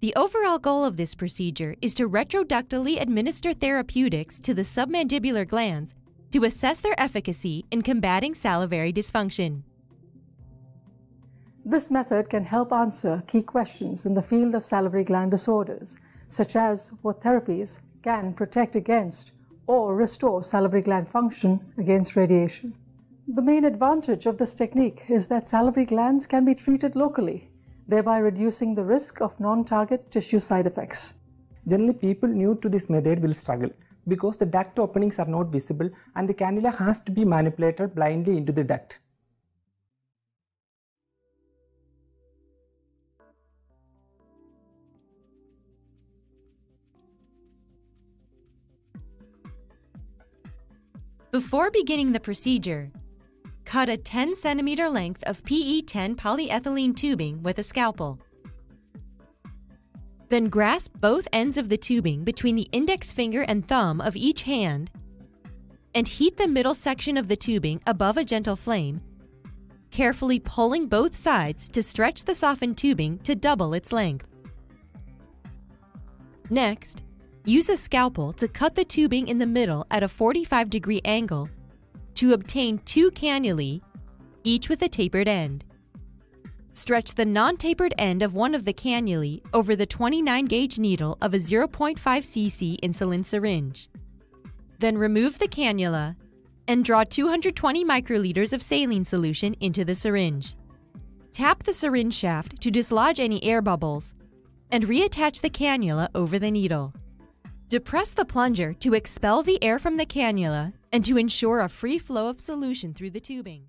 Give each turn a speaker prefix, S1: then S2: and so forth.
S1: The overall goal of this procedure is to retroductally administer therapeutics to the submandibular glands to assess their efficacy in combating salivary dysfunction.
S2: This method can help answer key questions in the field of salivary gland disorders, such as what therapies can protect against or restore salivary gland function against radiation. The main advantage of this technique is that salivary glands can be treated locally, thereby reducing the risk of non-target tissue side effects.
S3: Generally, people new to this method will struggle because the duct openings are not visible and the cannula has to be manipulated blindly into the duct.
S1: Before beginning the procedure, cut a 10 cm length of PE10 polyethylene tubing with a scalpel. Then grasp both ends of the tubing between the index finger and thumb of each hand and heat the middle section of the tubing above a gentle flame, carefully pulling both sides to stretch the softened tubing to double its length. Next, use a scalpel to cut the tubing in the middle at a 45-degree angle to obtain 2 cannulae, each with a tapered end. Stretch the non-tapered end of one of the cannulae over the 29-gauge needle of a 0.5 cc insulin syringe. Then remove the cannula and draw 220 microliters of saline solution into the syringe. Tap the syringe shaft to dislodge any air bubbles and reattach the cannula over the needle. Depress the plunger to expel the air from the cannula and to ensure a free flow of solution through the tubing.